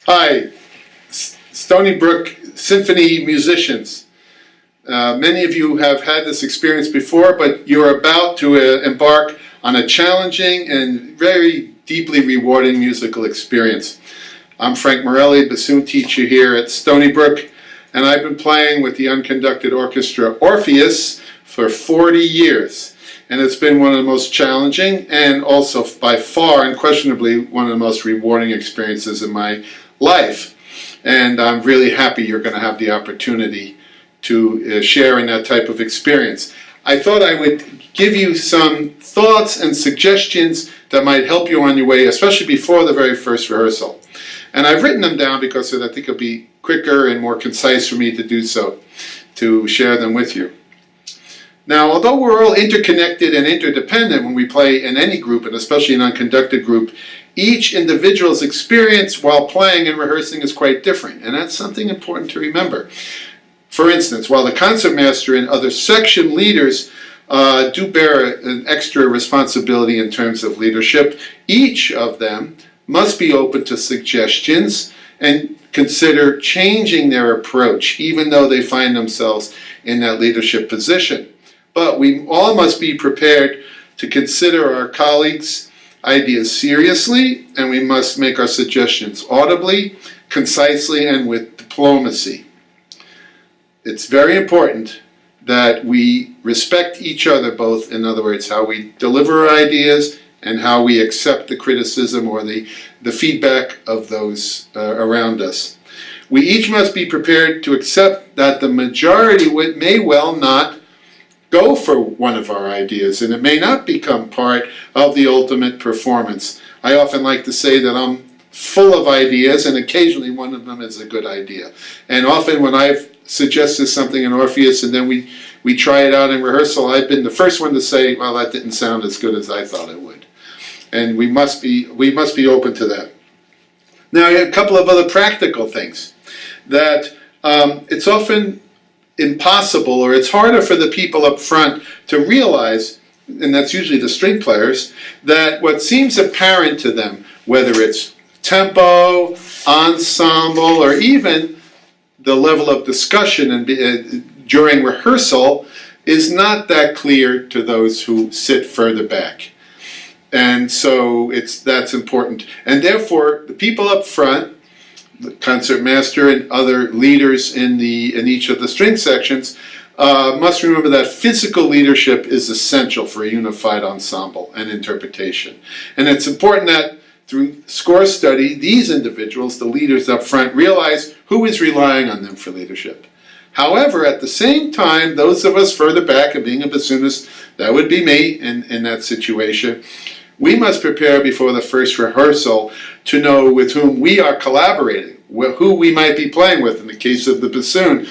Hi, Stony Brook Symphony musicians. Many of you have had this experience before, but you're about to embark on a challenging and very deeply rewarding musical experience. I'm Frank Morelli, bassoon teacher here at Stony Brook, and I've been playing with the unconducted orchestra Orpheus for 40 years. And it's been one of the most challenging and also by far, unquestionably, one of the most rewarding experiences in my life. And I'm really happy you're going to have the opportunity to share in that type of experience. I thought I would give you some thoughts and suggestions that might help you on your way, especially before the very first rehearsal. And I've written them down because I think it'll be quicker and more concise for me to do so, to share them with you. Now, although we're all interconnected and interdependent when we play in any group, and especially an unconducted group, each individual's experience while playing and rehearsing is quite different, and that's something important to remember. For instance, while the concertmaster and other section leaders do bear an extra responsibility in terms of leadership, each of them must be open to suggestions and consider changing their approach, even though they find themselves in that leadership position. But we all must be prepared to consider our colleagues' ideas seriously, and we must make our suggestions audibly, concisely, and with diplomacy. It's very important that we respect each other both, in other words, how we deliver our ideas and how we accept the criticism or the feedback of those around us. We each must be prepared to accept that the majority may well not go for one of our ideas, and it may not become part of the ultimate performance. I often like to say that I'm full of ideas, and occasionally one of them is a good idea. And often when I've suggested something in Orpheus and then we try it out in rehearsal, I've been the first one to say, well, that didn't sound as good as I thought it would. And we must be open to that. Now, a couple of other practical things. That it's often impossible, or it's harder for the people up front to realize, and that's usually the string players, that what seems apparent to them, whether it's tempo, ensemble, or even the level of discussion and during rehearsal, is not that clear to those who sit further back. And so that's important. And therefore, the people up front, the concertmaster and other leaders in each of the string sections must remember that physical leadership is essential for a unified ensemble and interpretation. And it's important that through score study, these individuals, the leaders up front, realize who is relying on them for leadership. However, at the same time, those of us further back, and being a bassoonist, that would be me in that situation, we must prepare before the first rehearsal to know with whom we are collaborating, who we might be playing with. In the case of the bassoon,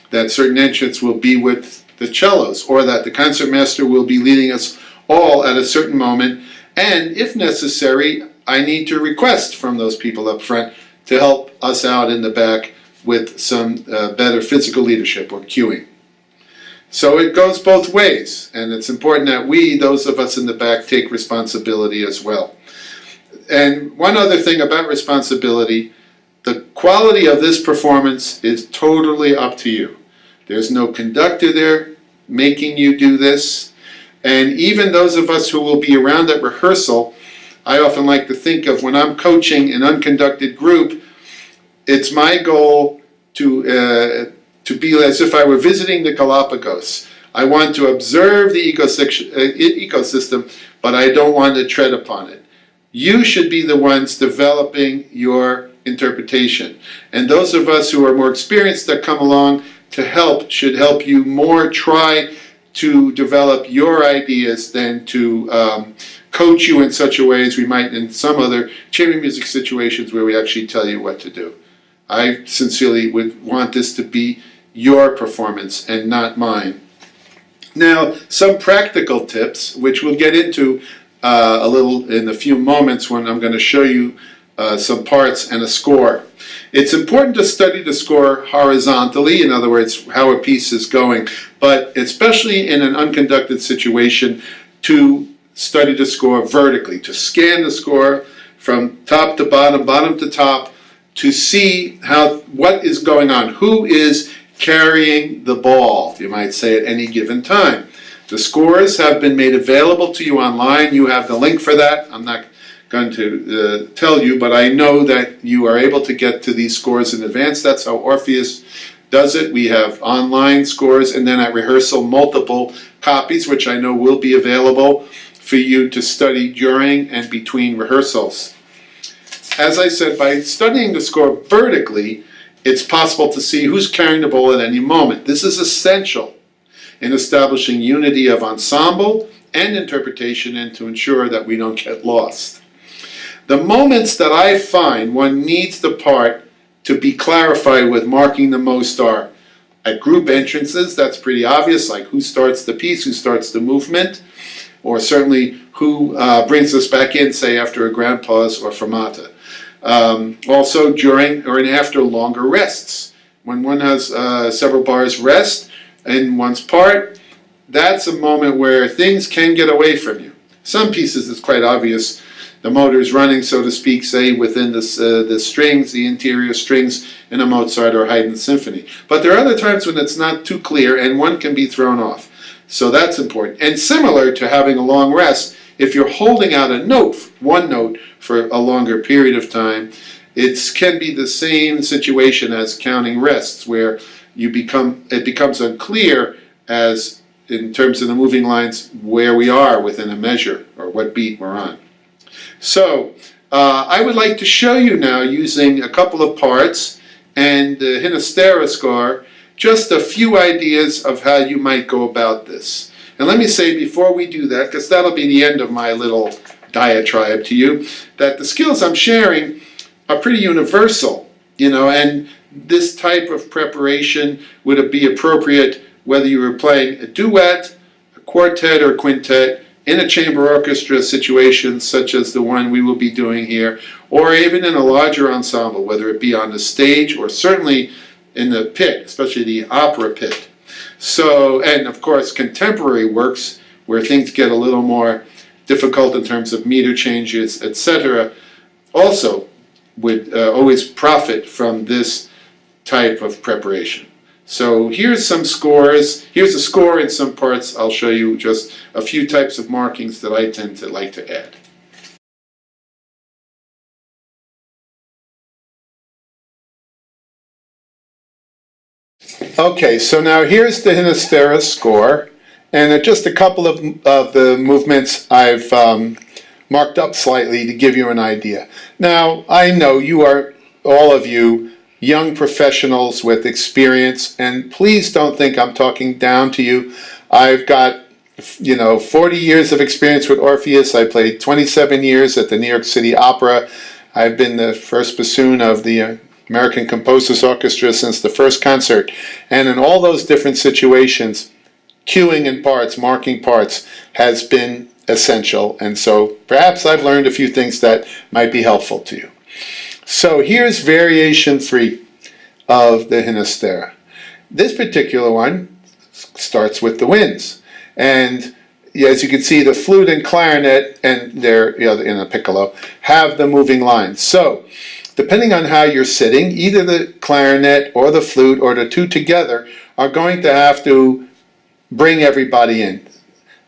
that certain entrants will be with the cellos, or that the concertmaster will be leading us all at a certain moment. And if necessary, I need to request from those people up front to help us out in the back with some better physical leadership or cueing. So it goes both ways, and it's important that we, those of us in the back, take responsibility as well. And one other thing about responsibility, the quality of this performance is totally up to you. There's no conductor there making you do this. And even those of us who will be around at rehearsal, I often like to think of when I'm coaching an unconducted group, it's my goal to be as if I were visiting the Galapagos. I want to observe the ecosystem, but I don't want to tread upon it. You should be the ones developing your interpretation. And those of us who are more experienced that come along to help should help you more try to develop your ideas than to coach you in such a way as we might in some other chamber music situations where we actually tell you what to do. I sincerely would want this to be your performance and not mine. Now, some practical tips, which we'll get into a little in a few moments when I'm going to show you some parts and a score. It's important to study the score horizontally, in other words, how a piece is going, but especially in an unconducted situation, to study the score vertically, to scan the score from top to bottom, bottom to top, to see what is going on, who is carrying the ball, you might say, at any given time. The scores have been made available to you online. You have the link for that. I'm not going to tell you, but I know that you are able to get to these scores in advance. That's how Orpheus does it. We have online scores, and then at rehearsal, multiple copies, which I know will be available for you to study during and between rehearsals. As I said, by studying the score vertically, it's possible to see who's carrying the ball at any moment. This is essential in establishing unity of ensemble and interpretation, and to ensure that we don't get lost. The moments that I find one needs the part to be clarified with marking the most are at group entrances. That's pretty obvious, like who starts the piece, who starts the movement, or certainly who brings us back in, say, after a grand pause or fermata. Also during or after longer rests. When one has several bars rest in one's part, that's a moment where things can get away from you. Some pieces it's quite obvious. The motor is running, so to speak, say within the strings, the interior strings in a Mozart or Haydn symphony. But there are other times when it's not too clear and one can be thrown off. So that's important. And similar to having a long rest, if you're holding out a note, one note, for a longer period of time, it can be the same situation as counting rests, where it becomes unclear as in terms of the moving lines where we are within a measure or what beat we're on. So I would like to show you now, using a couple of parts and the Hinastera score, just a few ideas of how you might go about this. And let me say before we do that, because that'll be the end of my little diatribe to you, that the skills I'm sharing are pretty universal, and this type of preparation would be appropriate whether you were playing a duet, a quartet, or quintet in a chamber orchestra situation such as the one we will be doing here, or even in a larger ensemble, whether it be on the stage or certainly in the pit, especially the opera pit. So, and of course contemporary works where things get a little more difficult in terms of meter changes, etc., also would always profit from this type of preparation. So here's some scores. Here's a score in some parts. I'll show you just a few types of markings that I tend to like to add. Okay, so now here's the Hinastera score, and just a couple of the movements I've marked up slightly to give you an idea. Now, I know you are, all of you, young professionals with experience, and please don't think I'm talking down to you. I've got 40 years of experience with Orpheus. I played 27 years at the New York City Opera. I've been the first bassoon of the American Composers Orchestra since the first concert. And in all those different situations, cueing in parts, marking parts has been essential. And so perhaps I've learned a few things that might be helpful to you. So here's variation 3 of the Hinastera. This particular one starts with the winds. And as you can see, the flute and clarinet and in a piccolo have the moving lines. So depending on how you're sitting, either the clarinet or the flute or the two together are going to have to bring everybody in.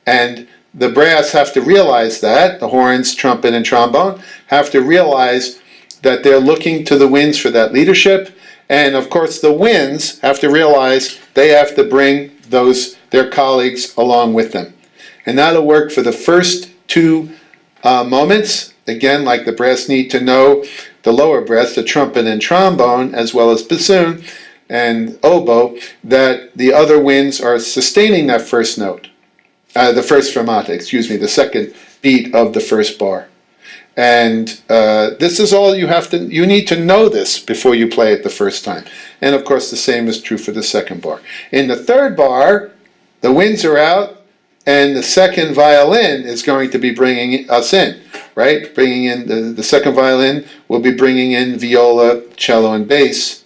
And the brass have to realize that, the horns, trumpet, and trombone have to realize that they're looking to the winds for that leadership. And of course the winds have to realize they have to bring their colleagues along with them. And that'll work for the first two moments. Again, like the brass need to know the lower brass, the trumpet and trombone, as well as bassoon and oboe, that the other winds are sustaining that first note, the first fermata, the second beat of the first bar. And this is all you need to know this before you play it the first time. And of course the same is true for the second bar. In the third bar, the winds are out, and the second violin is going to be bringing us in, right? Bringing in the second violin will be bringing in viola, cello, and bass,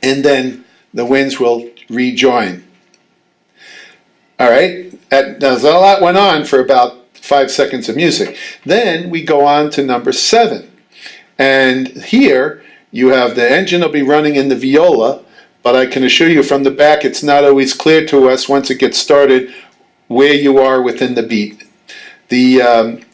and then the winds will rejoin. All right, now a lot went on for about 5 seconds of music. Then we go on to number 7, and here you have the engine will be running in the viola, but I can assure you from the back it's not always clear to us once it gets started where you are within the beat.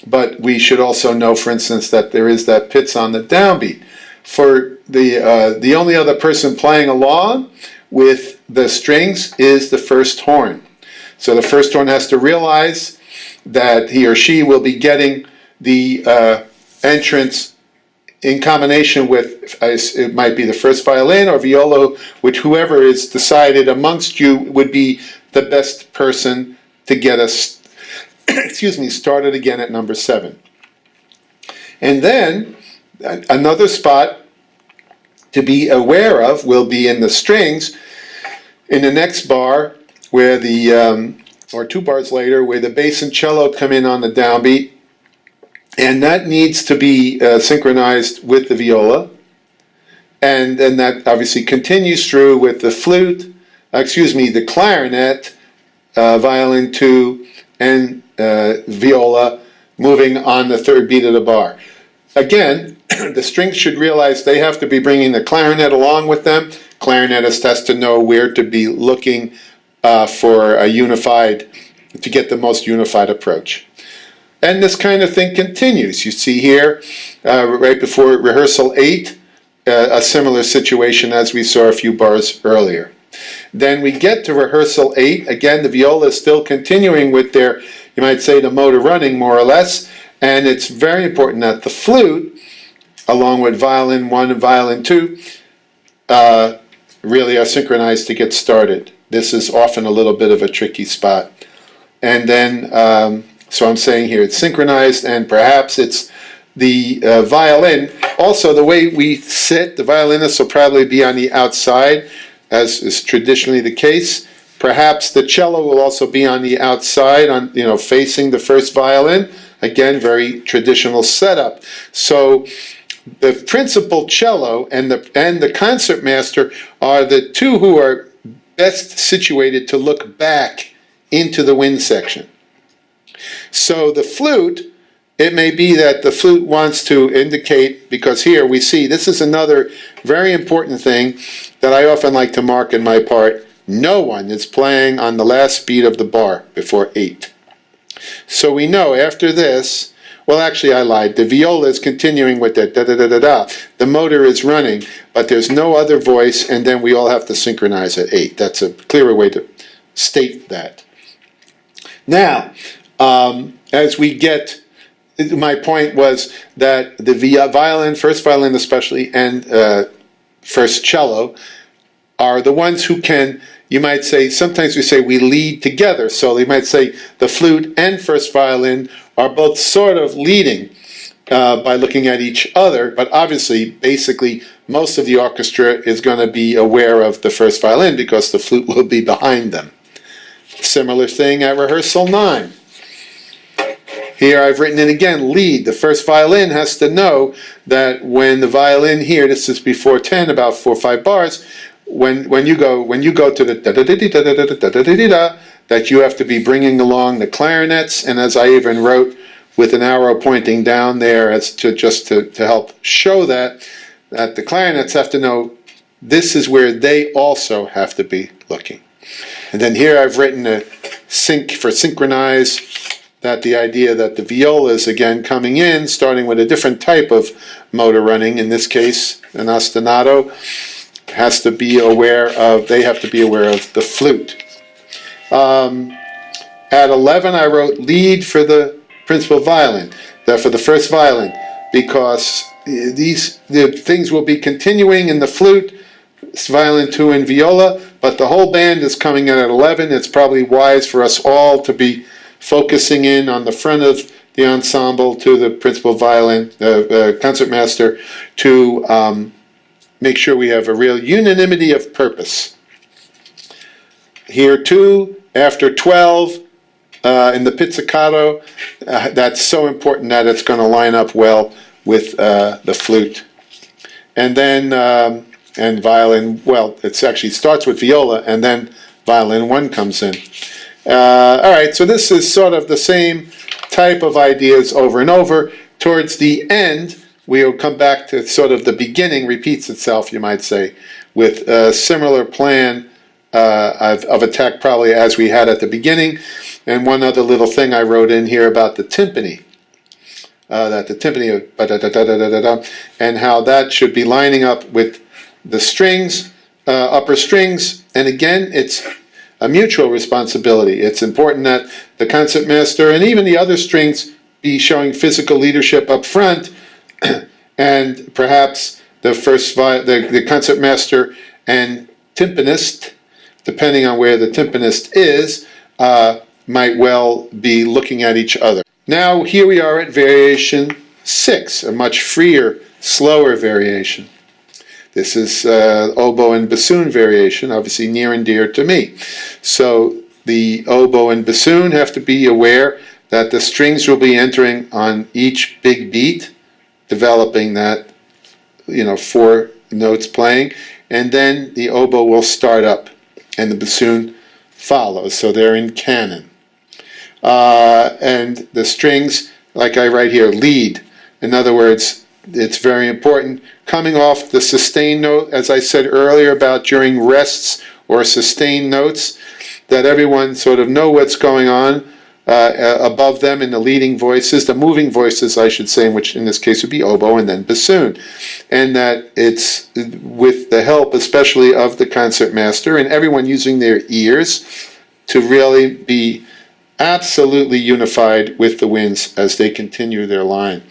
But we should also know, for instance, that there is that pizz on the downbeat. For the only other person playing along with the strings is the first horn. So the first horn has to realize that he or she will be getting the entrance in combination with, it might be the first violin or viola, which whoever is decided amongst you would be the best person to get us, started again at number 7. And then another spot to be aware of will be in the strings in the next bar where the, or 2 bars later, where the bass and cello come in on the downbeat. And that needs to be synchronized with the viola. And then that obviously continues through with the flute, the clarinet, violin 2, and viola moving on the 3rd beat of the bar. Again, the strings should realize they have to be bringing the clarinet along with them. Clarinetist has to know where to be looking for a unified, to get the most unified approach. And this kind of thing continues. You see here, right before rehearsal 8, a similar situation as we saw a few bars earlier. Then we get to rehearsal 8. Again, the viola is still continuing with their, you might say, the motor running more or less. And it's very important that the flute, along with violin 1 and violin 2, really are synchronized to get started. This is often a little bit of a tricky spot. And then, so I'm saying here it's synchronized, and perhaps it's the violin. Also, the way we sit, the violinist will probably be on the outside, as is traditionally the case. Perhaps the cello will also be on the outside, facing the first violin. Again, very traditional setup. So the principal cello and the concertmaster are the two who are best situated to look back into the wind section. So the flute, it may be that the flute wants to indicate, because here we see, this is another very important thing that I often like to mark in my part. No one is playing on the last beat of the bar before 8. So we know after this, well, actually I lied. The viola is continuing with that da-da-da-da-da. The motor is running, but there's no other voice, and then we all have to synchronize at 8. That's a clearer way to state that. Now, as we get, my point was that the violin, first violin especially, and first cello are the ones who can, you might say, sometimes we say we lead together. So you might say the flute and first violin are both sort of leading by looking at each other, but obviously, basically, most of the orchestra is going to be aware of the first violin because the flute will be behind them. Similar thing at rehearsal 9. Here I've written it again, lead. The first violin has to know that when the violin here, this is before 10, about 4 or 5 bars, when you go to the da-da-da-da-da-da-da-da-da-da, that you have to be bringing along the clarinets, and as I even wrote with an arrow pointing down there as to just to help show that the clarinets have to know this is where they also have to be looking. And then here I've written a sync for synchronize, that the idea that the viola is again coming in, starting with a different type of motor running, in this case an ostinato, has to be aware of, they have to be aware of the flute. At 11 I wrote lead for the principal violin, for the first violin, because the things will be continuing in the flute, violin 2 and viola, but the whole band is coming in at 11. It's probably wise for us all to be focusing in on the front of the ensemble to the principal violin, concertmaster, to make sure we have a real unanimity of purpose. Here too, after 12, in the pizzicato, that's so important that it's going to line up well with the flute. And then, and violin, well, it actually starts with viola, and then violin 1 comes in. All right, so this is sort of the same type of ideas over and over. Towards the end, we'll come back to sort of the beginning repeats itself, you might say, with a similar plan of attack probably as we had at the beginning. And one other little thing I wrote in here about the timpani. That the timpani, and how that should be lining up with the strings, upper strings. And again, it's a mutual responsibility. It's important that the concertmaster and even the other strings be showing physical leadership up front, and perhaps the concertmaster and timpanist, depending on where the timpanist is, might well be looking at each other. Now here we are at variation 6, a much freer, slower variation. This is oboe and bassoon variation, obviously near and dear to me. So the oboe and bassoon have to be aware that the strings will be entering on each big beat, developing that, 4 notes playing, and then the oboe will start up and the bassoon follows. So they're in canon. And the strings, like I write here, lead. In other words, it's very important. Coming off the sustained note, as I said earlier about during rests or sustained notes, that everyone sort of know what's going on above them in the leading voices, the moving voices, I should say, which in this case would be oboe and then bassoon. And that it's with the help especially of the concertmaster and everyone using their ears to really be absolutely unified with the winds as they continue their line.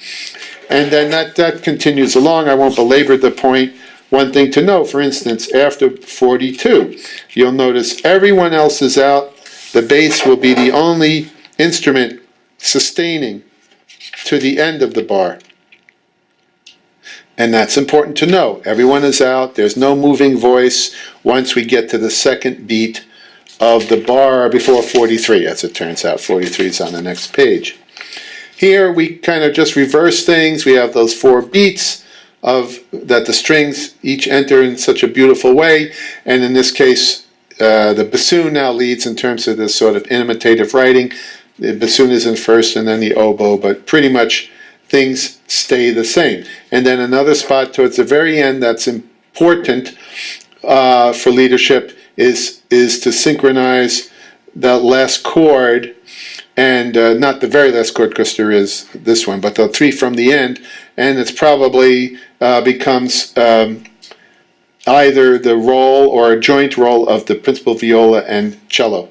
And then that continues along. I won't belabor the point. One thing to know, for instance, after 42, you'll notice everyone else is out. The bass will be the only instrument sustaining to the end of the bar. And that's important to know. Everyone is out. There's no moving voice once we get to the second beat of the bar before 43, as it turns out. 43 is on the next page. Here we kind of just reverse things. We have those 4 beats that the strings each enter in such a beautiful way, and in this case the bassoon now leads in terms of this sort of imitative writing. The bassoon is in first and then the oboe, but pretty much things stay the same. And then another spot towards the very end that's important for leadership is to synchronize the last chord, and not the very last chord because there is this one, but the 3 from the end, and it's probably becomes either the role or a joint role of the principal viola and cello.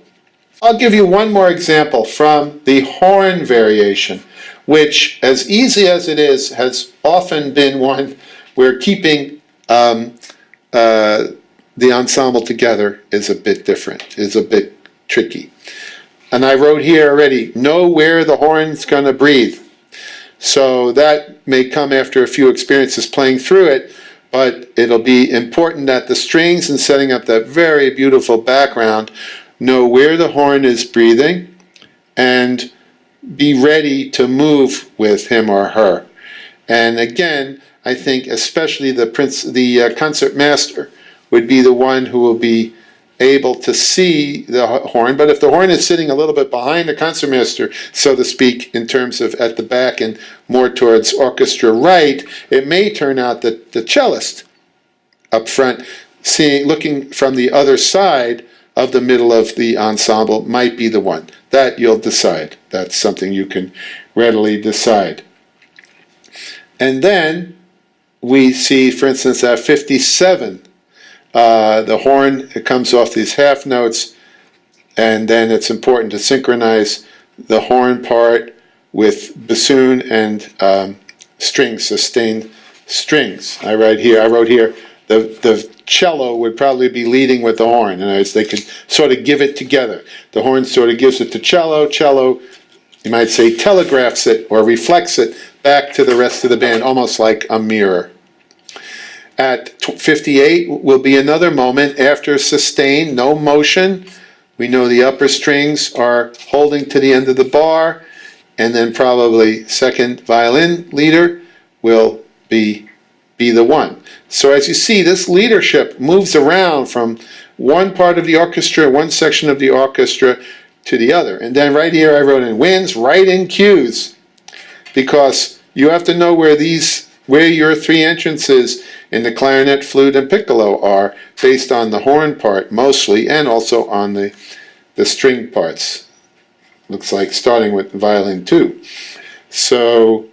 I'll give you one more example from the horn variation, which, as easy as it is, has often been one where keeping the ensemble together is a bit different, is a bit tricky. And I wrote here already, know where the horn's going to breathe. So that may come after a few experiences playing through it, but it'll be important that the strings, in setting up that very beautiful background, know where the horn is breathing and be ready to move with him or her. And again, I think especially the concertmaster would be the one who will be able to see the horn. But if the horn is sitting a little bit behind the concertmaster, so to speak, in terms of at the back and more towards orchestra right, it may turn out that the cellist up front, looking from the other side of the middle of the ensemble, might be the one. That you'll decide. That's something you can readily decide. And then we see, for instance, at 57, the horn, it comes off these half notes, and then it's important to synchronize the horn part with bassoon and strings, sustained strings. I wrote here, the cello would probably be leading with the horn, and as they could sort of give it together. The horn sort of gives it to cello, you might say, telegraphs it or reflects it back to the rest of the band, almost like a mirror. At 58 will be another moment after sustain, no motion. We know the upper strings are holding to the end of the bar, and then probably second violin leader will be the one. So as you see, this leadership moves around from one part of the orchestra, one section of the orchestra, to the other. And then right here I wrote in winds, right in cues, because you have to know where these where your three entrances in the clarinet, flute, and piccolo are, based on the horn part mostly, and also on the string parts. Looks like starting with violin 2. So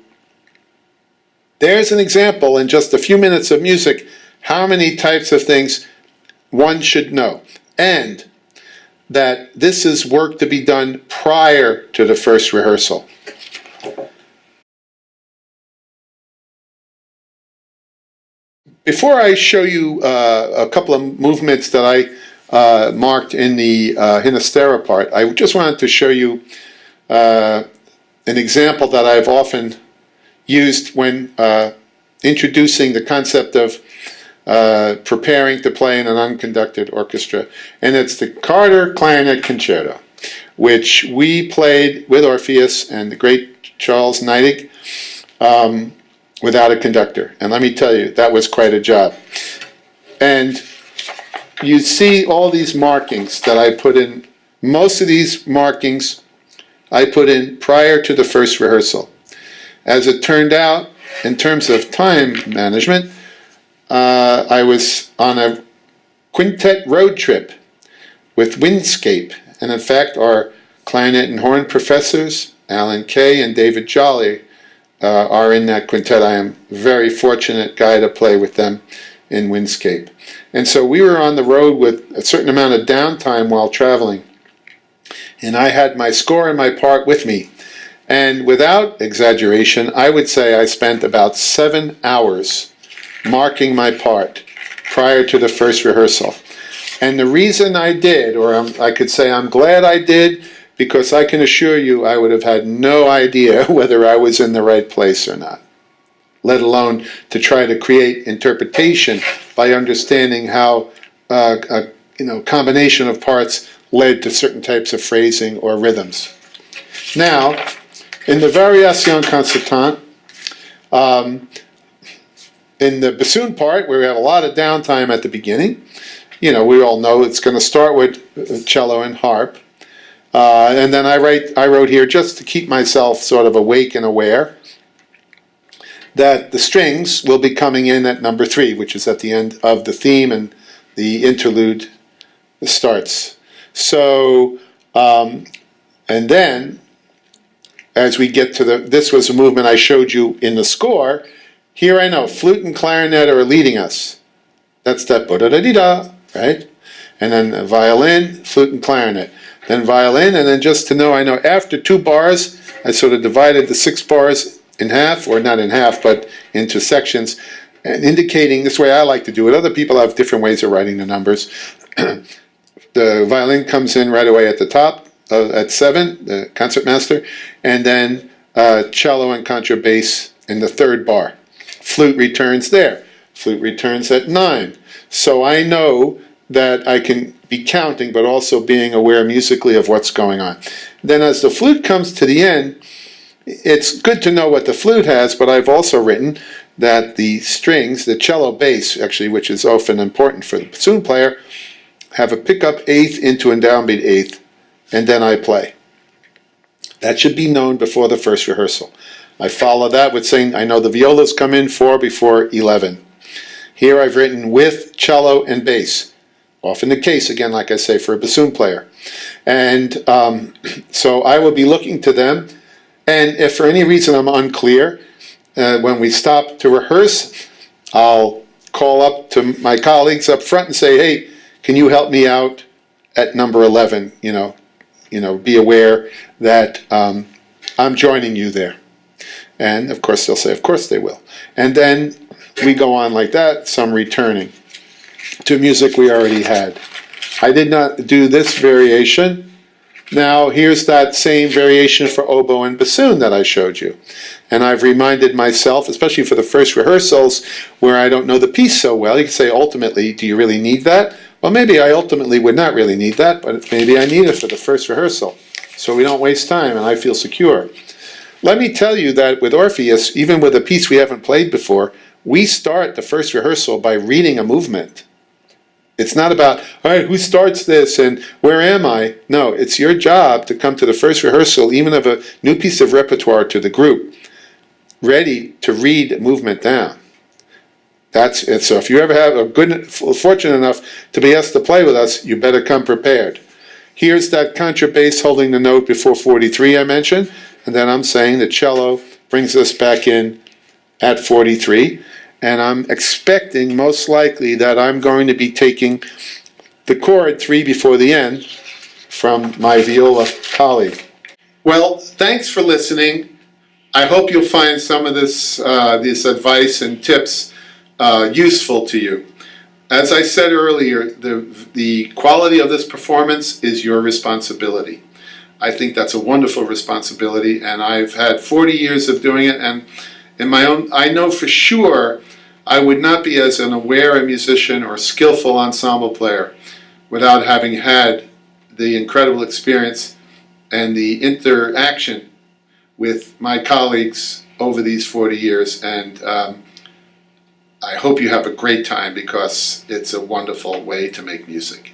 there's an example in just a few minutes of music how many types of things one should know. And that this is work to be done prior to the first rehearsal. Before I show you a couple of movements that I marked in the Hinastera part, I just wanted to show you an example that I've often used when introducing the concept of preparing to play in an unconducted orchestra, and it's the Carter Clarinet Concerto, which we played with Orpheus and the great Charles Neidig without a conductor. And let me tell you, that was quite a job. And you see all these markings that I put in. Most of these markings I put in prior to the first rehearsal. As it turned out, in terms of time management, I was on a quintet road trip with Windscape, and in fact our clarinet and horn professors, Alan Kay and David Jolly, are in that quintet. I am a very fortunate guy to play with them in Windscape. And so we were on the road with a certain amount of downtime while traveling, and I had my score and my part with me. And without exaggeration, I would say I spent about 7 hours marking my part prior to the first rehearsal. And the reason I did, or I could say I'm glad I did, because I can assure you I would have had no idea whether I was in the right place or not, let alone to try to create interpretation by understanding how a combination of parts led to certain types of phrasing or rhythms. Now, in the Variation Concertante, in the bassoon part, where we have a lot of downtime at the beginning, we all know it's going to start with cello and harp. And then I wrote here, just to keep myself sort of awake and aware, that the strings will be coming in at number 3, which is at the end of the theme, and the interlude starts. So, and then, as we get to this was a movement I showed you in the score. Here I know flute and clarinet are leading us. That's that bo-da-da-dee-da, right? And then the violin, flute and clarinet. Then violin, and then just to know, I know after 2 bars, I sort of divided the 6 bars in half, or not in half, but into sections, and indicating, this way I like to do it. Other people have different ways of writing the numbers. The violin comes in right away at the top, at 7, the concertmaster, and then cello and contrabass in the 3rd bar. Flute returns there. Flute returns at 9. So I know that I can be counting, but also being aware musically of what's going on. Then as the flute comes to the end, it's good to know what the flute has, but I've also written that the strings, the cello bass, actually, which is often important for the bassoon player, have a pickup 8th into a downbeat 8th, and then I play. That should be known before the first rehearsal. I follow that with saying I know the violas come in 4 before 11. Here I've written with cello and bass. Often the case, again, like I say, for a bassoon player. And so I will be looking to them, and if for any reason I'm unclear, when we stop to rehearse, I'll call up to my colleagues up front and say, hey, can you help me out at number 11? Be aware that I'm joining you there. And of course they'll say, of course they will. And then we go on like that, some returning to music we already had. I did not do this variation. Now here's that same variation for oboe and bassoon that I showed you. And I've reminded myself, especially for the first rehearsals where I don't know the piece so well, you can say ultimately, do you really need that? Well, maybe I ultimately would not really need that, but maybe I need it for the first rehearsal. So we don't waste time and I feel secure. Let me tell you that with Orpheus, even with a piece we haven't played before, we start the first rehearsal by reading a movement. It's not about, all right, who starts this and where am I? No, it's your job to come to the first rehearsal, even of a new piece of repertoire to the group, ready to read movement down. That's it. So if you ever have fortunate enough to be asked to play with us, you better come prepared. Here's that contrabass holding the note before 43 I mentioned, and then I'm saying the cello brings us back in at 43, and I'm expecting most likely that I'm going to be taking the chord 3 before the end from my viola colleague. Well, thanks for listening. I hope you'll find some of this advice and tips useful to you. As I said earlier, the quality of this performance is your responsibility. I think that's a wonderful responsibility, and I've had 40 years of doing it, and in my own, I know for sure I would not be as an aware a musician or skillful ensemble player without having had the incredible experience and the interaction with my colleagues over these 40 years, and I hope you have a great time because it's a wonderful way to make music.